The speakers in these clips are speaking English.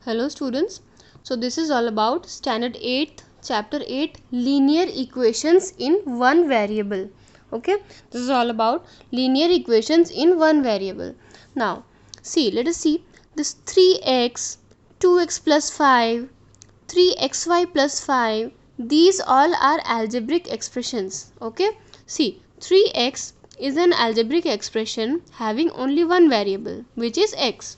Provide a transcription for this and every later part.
Hello students. So this is all about standard 8th chapter 8 linear equations in one variable. Okay, this is all about linear equations in one variable. Now see, let us see this 3x, 2x plus 5, 3xy plus 5, these all are algebraic expressions. Okay, see, 3x is an algebraic expression having only one variable, which is x.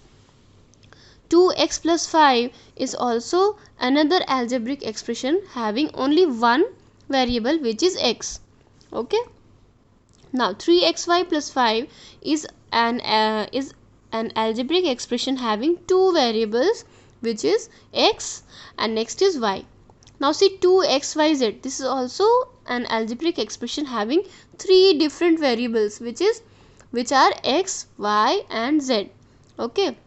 2x plus 5 is also another algebraic expression having only one variable, which is x. Okay, now 3xy plus 5 is an algebraic expression having two variables, which is x and next is y. Now see 2xyz, this is also an algebraic expression having three different variables, which are x, y and z. Okay,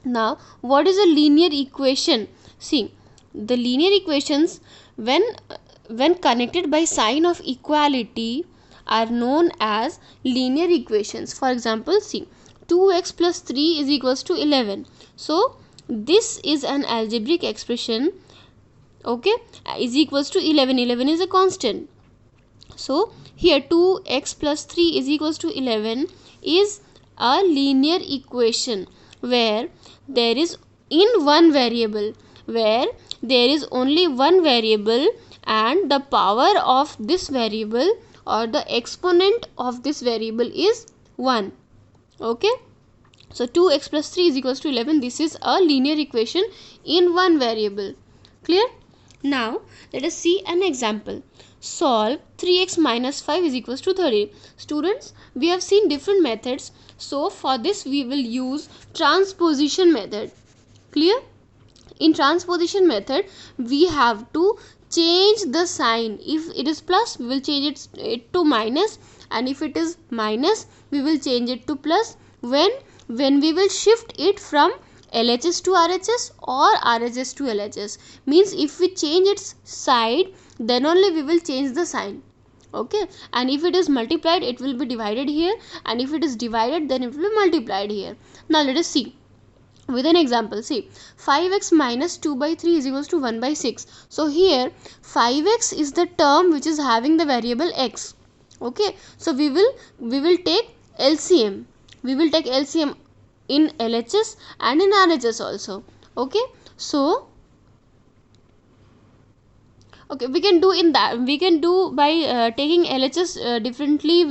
now what is a linear equation? See, the linear equations when connected by sign of equality are known as linear equations. For example, see, 2x plus 3 is equals to 11. So this is an algebraic expression, okay, is equals to 11. 11 is a constant. So here 2x plus 3 is equals to 11 is a linear equation where there is only one variable and the power of this variable or the exponent of this variable is 1. Okay, so 2x plus 3 is equals to 11. This is a linear equation in one variable. Clear? Now let us see an example. Solve 3x minus 5 is equals to 30. Students, we have seen different methods. So for this we will use transposition method. Clear? In transposition method we have to change the sign. If it is plus, we will change it to minus, and if it is minus, we will change it to plus when we will shift it from LHS to RHS or RHS to LHS. Means if we change its side, then only we will change the sign. Okay, and if it is multiplied, it will be divided here, and if it is divided, then it will be multiplied here. Now let us see with an example. See, 5x minus 2 by 3 is equals to 1 by 6. So here 5x is the term which is having the variable x. Okay, so we will take LCM. We will take LCM in LHS and in RHS also. Okay, so okay, we can do by taking LHS differently.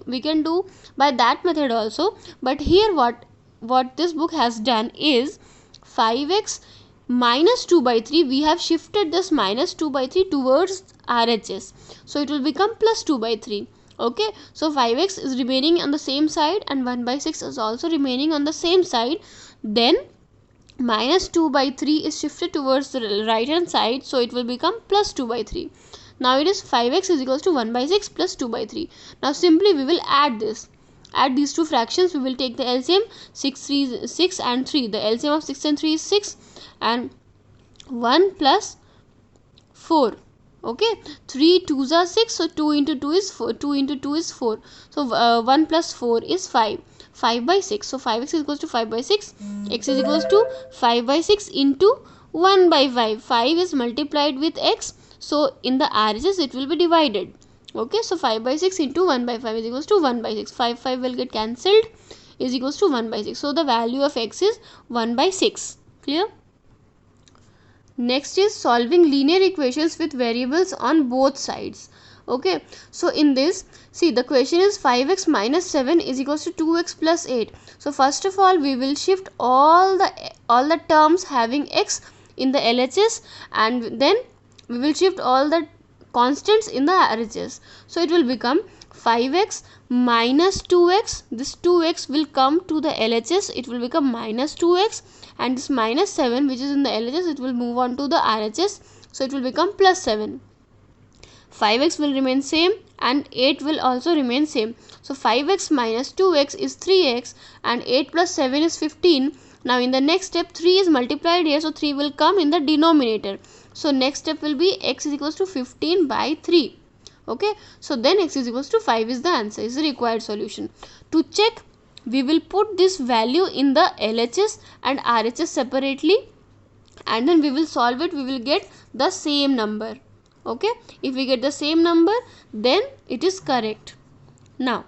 We can do by that method also. But here what this book has done is 5x minus 2 by 3, we have shifted this minus 2 by 3 towards RHS, so it will become plus 2 by 3. Okay, so 5x is remaining on the same side and 1 by 6 is also remaining on the same side. Then minus 2 by 3 is shifted towards the right hand side, so it will become plus 2 by 3. Now it is 5x is equals to 1 by 6 plus 2 by 3. Now simply we will add these two fractions. We will take the LCM. 6 and 3. The LCM of 6 and 3 is 6, and 1 plus 4. Okay, 3 2s are 6, so 2 into 2 is 4. 2 into 2 is 4. So 1 plus 4 is 5. 5 by 6. So 5x is equals to 5 by 6. X is equals to 5 by 6 into 1 by 5. 5 is multiplied with x. So in the RHS it will be divided. Okay, so 5 by 6 into 1 by 5 is equals to 1 by 6. 5 will get cancelled, is equals to 1 by 6. So the value of x is 1 by 6. Clear? Next is solving linear equations with variables on both sides. Okay, so in this, see, the question is 5x minus 7 is equals to 2x plus 8. So first of all we will shift all the terms having x in the LHS, and then we will shift all the constants in the RHS. So it will become 5x minus 2x. This 2x will come to the LHS, it will become minus 2x, and this minus 7 which is in the LHS, it will move on to the RHS, so it will become plus 7. 5x will remain same and 8 will also remain same. So 5x minus 2x is 3x and 8 plus 7 is 15. Now in the next step 3 is multiplied here, so 3 will come in the denominator. So next step will be x is equals to 15 by 3. Okay, so then x is equals to 5 is the answer, is the required solution. To check, we will put this value in the LHS and RHS separately. and then we will solve it. We will get the same number. Okay, if we get the same number, then it is correct. Now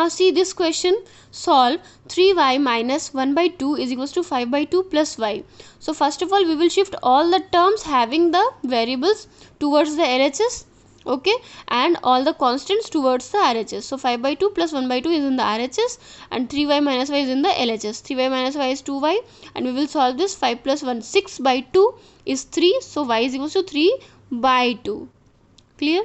see this question. Solve 3y minus 1 by 2 is equals to 5 by 2 plus y. So first of all, we will shift all the terms having the variables towards the LHS. Okay, and all the constants towards the RHS. So 5 by 2 plus 1 by 2 is in the RHS, and 3y minus y is in the LHS. 3y minus y is 2y, and we will solve this. 5 plus 1, 6 by 2 is 3. So y is equals to 3 by 2. Clear?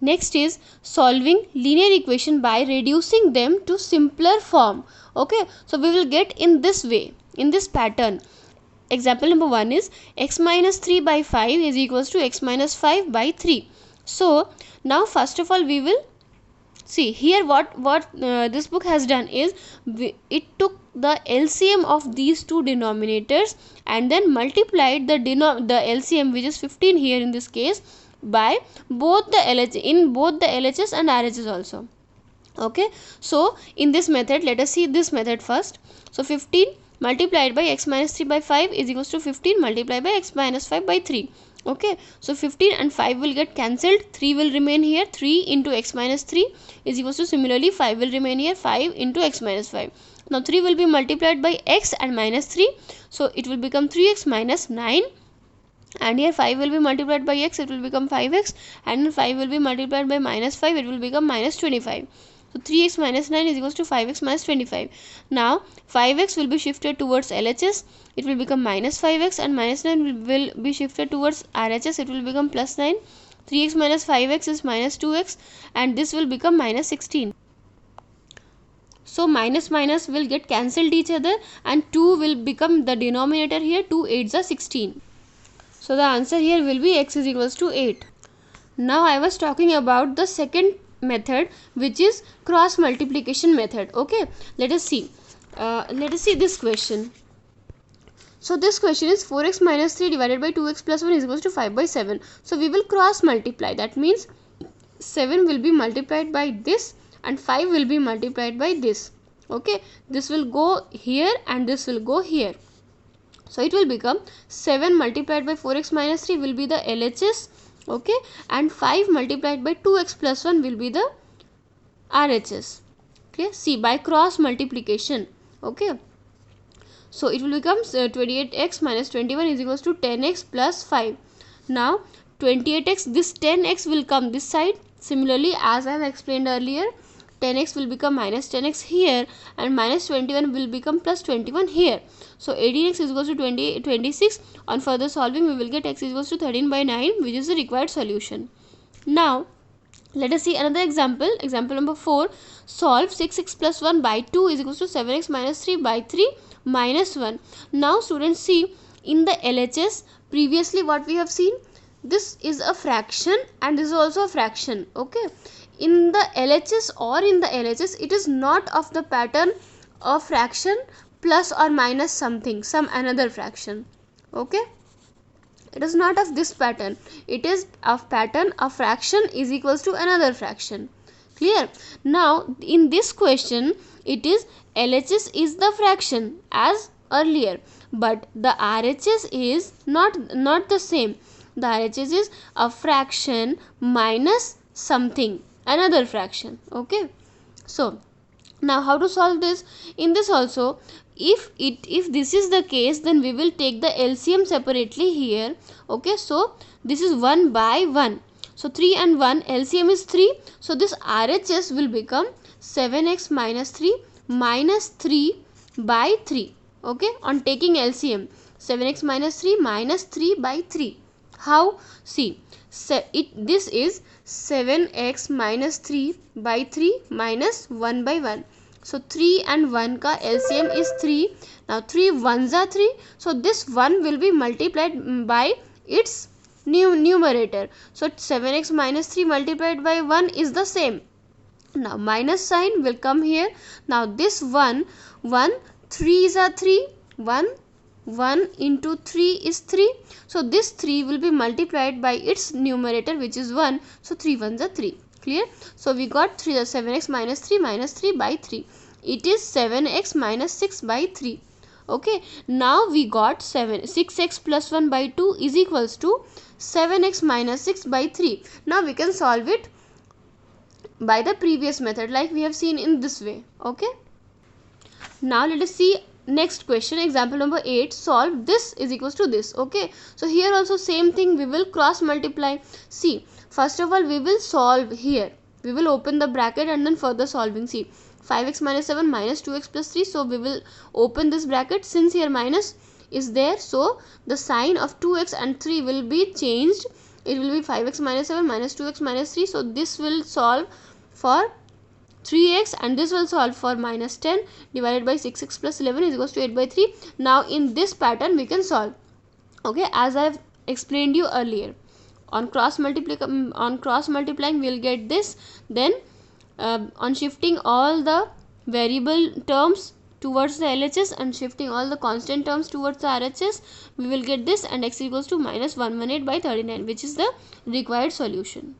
Next is solving linear equation by reducing them to simpler form. Okay, so we will get in this way, in this pattern. Example number 1 is x minus 3 by 5 is equals to x minus 5 by 3. So now first of all, we will see here what this book has done is it took the LCM of these two denominators and then multiplied the LCM, which is 15 here in this case, by both the LHS and RHS also. Okay, so in this method, let us see this method first. So 15 multiplied by x minus 3 by 5 is equals to 15 multiplied by x minus 5 by 3. Okay, so 15 and 5 will get cancelled, 3 will remain here. 3 into x minus 3 is equals to, similarly 5 will remain here, 5 into x minus 5. Now 3 will be multiplied by x and minus 3, so it will become 3x minus 9. And here 5 will be multiplied by x, it will become 5x, and 5 will be multiplied by minus 5, it will become minus 25. So 3x minus 9 is equals to 5x minus 25. Now 5x will be shifted towards LHS, it will become minus 5x, and minus 9 will be shifted towards RHS, it will become plus 9. 3x minus 5x is minus 2x, and this will become minus 16. So minus minus will get cancelled each other, and 2 will become the denominator here. 2 8s are 16. So the answer here will be x is equals to 8. Now I was talking about the second method, which is cross multiplication method. Okay, let us see this question. So this question is 4x minus 3 divided by 2x plus 1 is equals to 5 by 7. So we will cross multiply. That means 7 will be multiplied by this and 5 will be multiplied by this. Okay, this will go here and this will go here. So it will become 7 multiplied by 4x minus 3 will be the LHS. Okay, and 5 multiplied by 2x plus 1 will be the RHS. Okay, see, by cross multiplication. Okay, so it will become 28x minus 21 is equals to 10x plus 5. Now 28x, this 10x will come this side. Similarly, as I have explained earlier, 10x will become minus 10x here, and minus 21 will become plus 21 here. So 18x is equals to 26. On further solving, we will get x is equals to 13 by 9, which is the required solution. Now let us see another example. Example number 4. Solve 6x plus 1 by 2 is equals to 7x minus 3 by 3 minus 1. Now students, see, in the LHS, previously what we have seen, this is a fraction and this is also a fraction. Okay, in the LHS or in the LHS, it is not of the pattern of fraction plus or minus something, some another fraction. Okay, it is not of this pattern, it is of pattern of fraction is equals to another fraction. Clear? Now in this question, it is LHS is the fraction as earlier, but the RHS is not the same. The RHS is a fraction minus something, another fraction. Okay, so now how to solve this? In this also, if this is the case, then we will take the LCM separately here. Okay, so this is 1 by 1, so 3 and 1 LCM is 3, so this RHS will become 7x minus 3 minus 3 by 3. Okay, on taking LCM, 7x minus 3 minus 3 by 3. How? See, this is 7x minus 3 by 3 minus 1 by 1. So 3 and 1 ka LCM is 3. Now 3 1s are 3. So this 1 will be multiplied by its numerator. So 7x minus 3 multiplied by 1 is the same. Now minus sign will come here. Now this 1 3s are 3. 1 into 3 is 3. So this 3 will be multiplied by its numerator, which is 1. So 3 1s are 3. Clear? So we got 7x minus 3 by 3. It is 7x minus 6 by 3. Okay, now we got 6x plus 1 by 2 is equals to 7x minus 6 by 3. Now we can solve it by the previous method like we have seen in this way. Okay, now let us see next question. Example number 8, solve this is equals to this. Okay, so here also same thing, we will cross multiply. See, first of all we will solve here, we will open the bracket and then further solving. See, 5x minus 7 minus 2x plus 3, so we will open this bracket. Since here minus is there, so the sign of 2x and 3 will be changed, it will be 5x minus 7 minus 2x minus 3. So this will solve for 3x and this will solve for minus 10 divided by 6x plus 11 is equals to 8 by 3. Now in this pattern we can solve. Okay, as I have explained you earlier, on cross multiplying we will get this. Then on shifting all the variable terms towards the LHS and shifting all the constant terms towards the RHS, we will get this, and x equals to minus 118 by 39, which is the required solution.